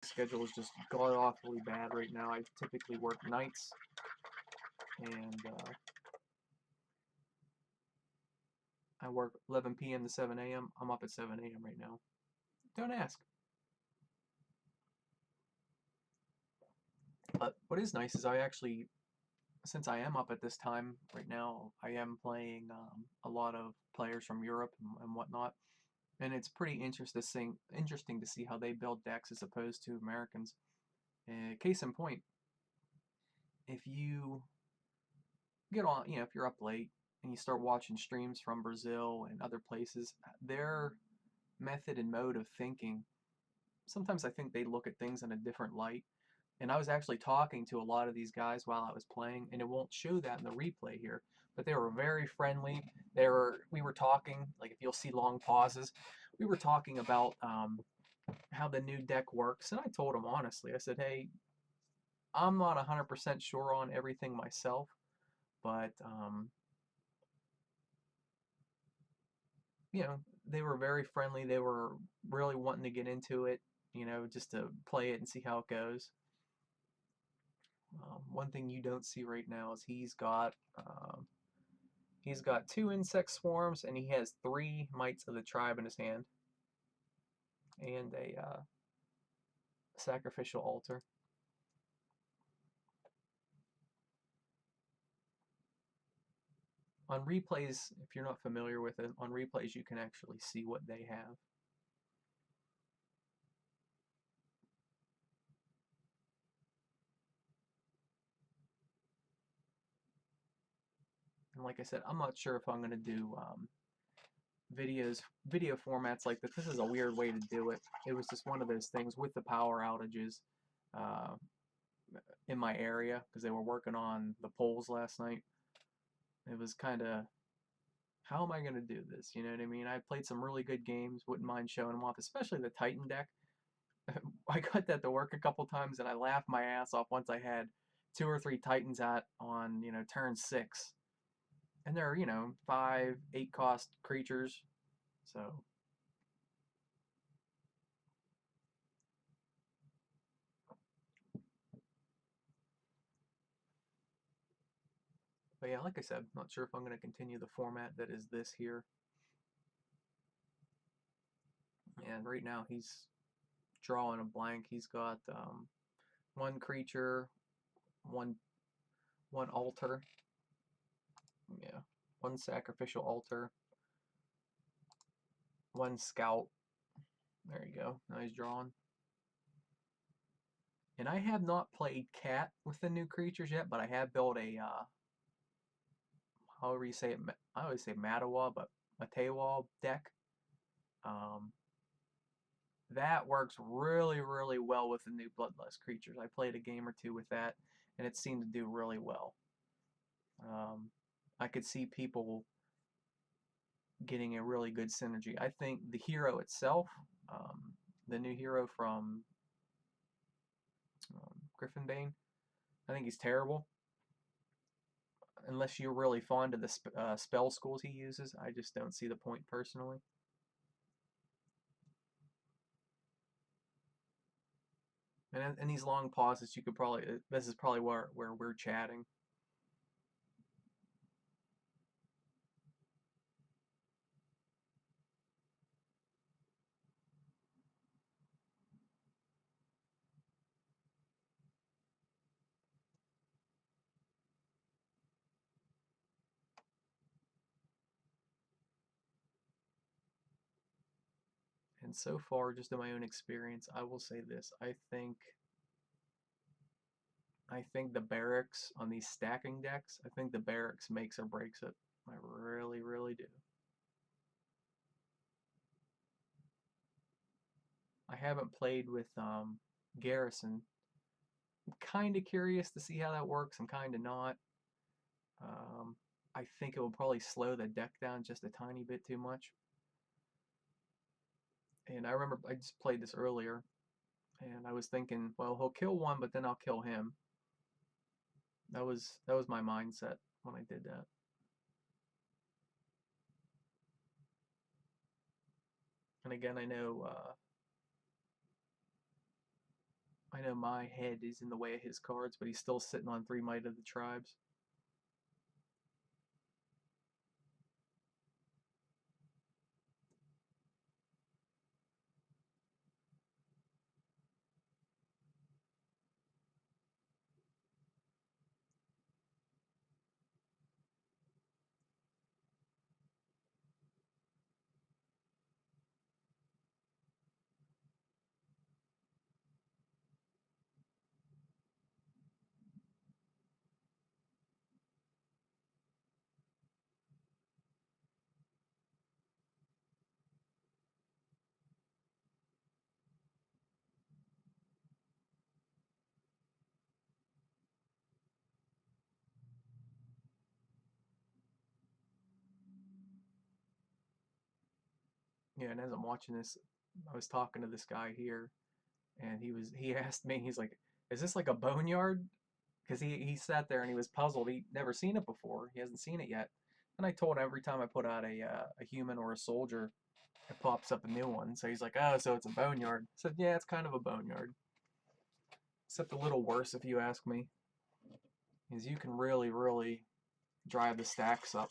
schedule is just god awfully bad right now. I typically work nights, and I work 11 p.m. to 7 a.m. I'm up at 7 a.m. right now. Don't ask. But what is nice is I actually, since I am up at this time right now, I am playing a lot of players from Europe and whatnot, and it's pretty interesting to see how they build decks as opposed to Americans. Case in point, if you get on, if you're up late and you start watching streams from Brazil and other places, their method and mode of thinking, sometimes I think they look at things in a different light. And I was actually talking to a lot of these guys while I was playing, and it won't show that in the replay here, but they were very friendly. We were talking, like if you'll see long pauses, we were talking about how the new deck works, and I told them honestly, I said, hey, I'm not 100% sure on everything myself, but you know, they were very friendly. They were really wanting to get into it, just to play it and see how it goes. One thing you don't see right now is he's got 2 insect swarms and he has 3 mites of the tribe in his hand and a sacrificial altar. On replays, if you're not familiar with it, on replays you can actually see what they have. And like I said, I'm not sure if I'm going to do video formats like this. This is a weird way to do it. It was just one of those things with the power outages uh, in my area because they were working on the poles last night. It was kind of, how am I going to do this? You know what I mean? I played some really good games, wouldn't mind showing them off, especially the Titan deck. I got that to work a couple times and I laughed my ass off once I had 2 or 3 Titans out on, turn 6. And they're, 5, 8 cost creatures. So, but yeah, like I said, not sure if I'm going to continue the format that is this here. And right now he's drawing a blank. He's got 1 creature, one one altar, yeah, 1 sacrificial altar, 1 scout. There you go. Now he's drawing. And I have not played cat with the new creatures yet, but I have built a however you say it. I always say Matawa, but Matewa deck. Um, that works really, really well with the new Bloodlust creatures. I played a game or two with that, and it seemed to do really well. I could see people getting a really good synergy. I think the hero itself, the new hero from Griffinbane, I think he's terrible. Unless you're really fond of the spell schools he uses, I just don't see the point personally. And in these long pauses, you could probably, this is probably where we're chatting. And so far, just in my own experience, I will say this. I think the barracks on these stacking decks, I think the barracks makes or breaks it. I really, really do. I haven't played with Garrison. I'm kind of curious to see how that works. I'm kind of not. Um, I think it will probably slow the deck down just a tiny bit too much. And I remember I just played this earlier, and I was thinking, well, he'll kill one, but then I'll kill him. That was my mindset when I did that. And again, I know I know my head is in the way of his cards, but he's still sitting on 3 Might of the Tribes. Yeah, and as I'm watching this, I was talking to this guy here, and he asked me, he's like, "Is this like a boneyard?" Because he sat there and he was puzzled. He'd never seen it before. He hasn't seen it yet. And I told him every time I put out a human or a soldier, it pops up a new one. So he's like, "Oh, so it's a boneyard." I said, "Yeah, it's kind of a boneyard, except a little worse if you ask me, because you can really drive the stacks up."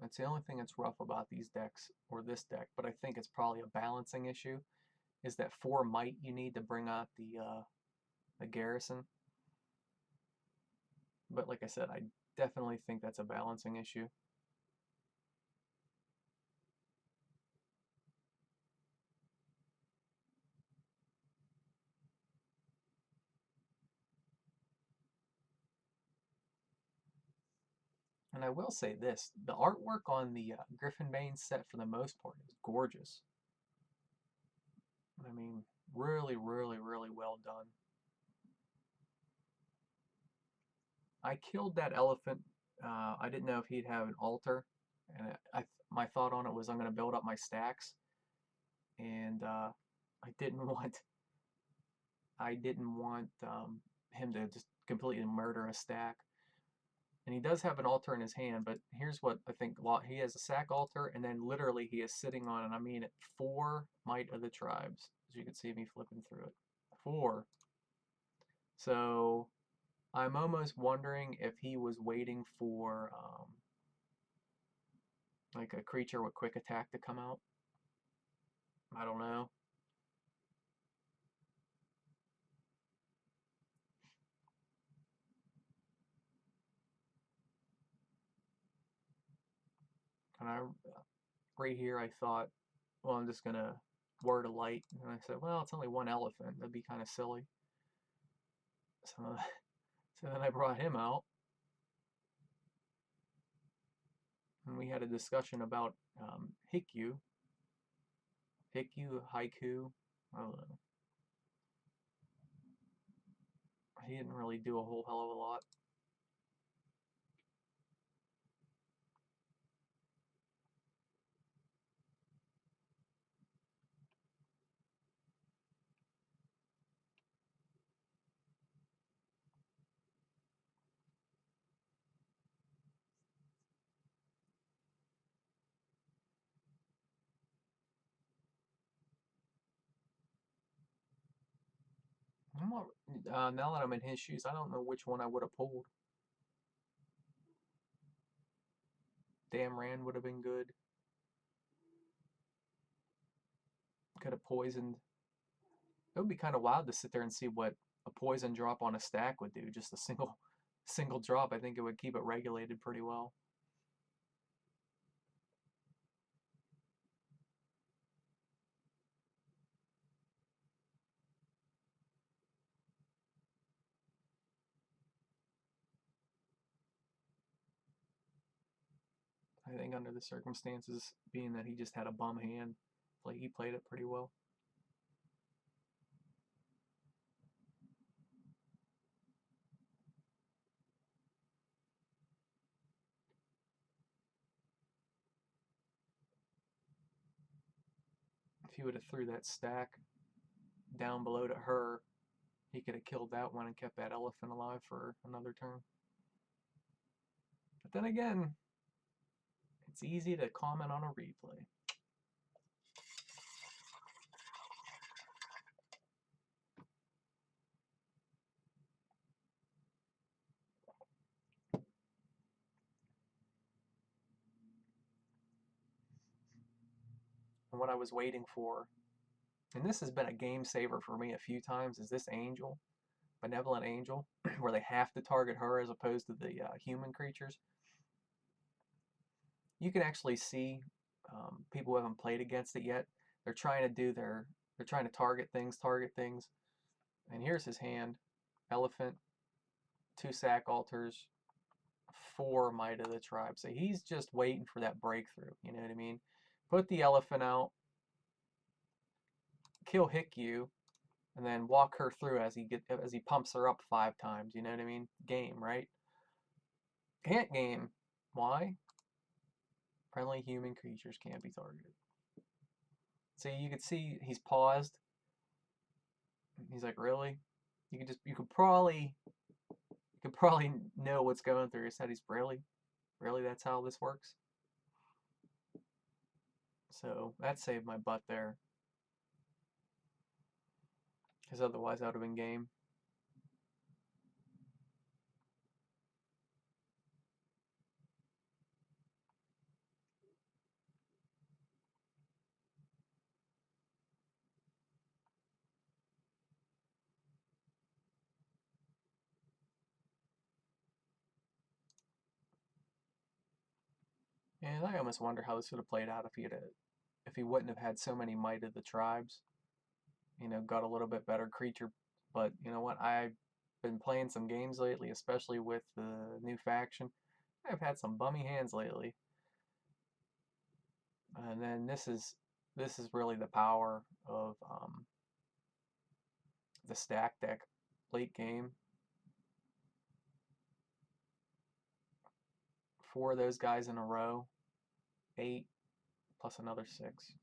That's the only thing that's rough about these decks, or this deck, but I think it's probably a balancing issue, is that 4 might you need to bring out the garrison. But like I said, I definitely think that's a balancing issue. And I will say this, the artwork on the Griffinbane set for the most part is gorgeous. I mean, really well done. I killed that elephant. I didn't know if he'd have an altar, and my thought on it was I'm going to build up my stacks, and I didn't want I didn't want him to just completely murder a stack. And he does have an altar in his hand, but here's what I think. He has a sack altar, and then literally he is sitting on, and I mean it, 4 Might of the Tribes, as you can see me flipping through it. 4. So I'm almost wondering if he was waiting for like a creature with quick attack to come out. I don't know. And right here I thought, well, I'm just gonna word a light, and I said, well, it's only 1 elephant. That'd be kind of silly. So, so then I brought him out, and we had a discussion about haiku. I don't know. He didn't really do a whole hell of a lot. I'm not, now that I'm in his shoes, I don't know which one I would have pulled. Damn Rand would have been good. Could have poisoned. It would be kind of wild to sit there and see what a poison drop on a stack would do. Just a single drop. I think it would keep it regulated pretty well. I think under the circumstances, being that he just had a bum hand, like he played it pretty well. If he would have threw that stack down below to her, he could have killed that one and kept that elephant alive for another turn. But then again, it's easy to comment on a replay. And what I was waiting for, and this has been a game saver for me a few times, is this angel, benevolent angel, where they have to target her as opposed to the human creatures. You can actually see people who haven't played against it yet. They're trying to they're trying to target things. And here's his hand: elephant, 2 sack altars, 4 might of the tribe. So he's just waiting for that breakthrough. You know what I mean? Put the elephant out, kill Hikyu, and then walk her through as he pumps her up 5 times. You know what I mean? Game, right? Can't game. Why? Friendly human creatures can't be targeted. So you could see he's paused. He's like, really? You could probably know what's going through his head. He's really that's how this works. So that saved my butt there, because otherwise that would have been game. And I almost wonder how this would have played out if he wouldn't have had so many Might of the Tribes. You know, got a little bit better creature. But you know what? I've been playing some games lately, especially with the new faction. I've had some bummy hands lately. And then this is really the power of the stack deck late game. 4 of those guys in a row, 8 plus another 6.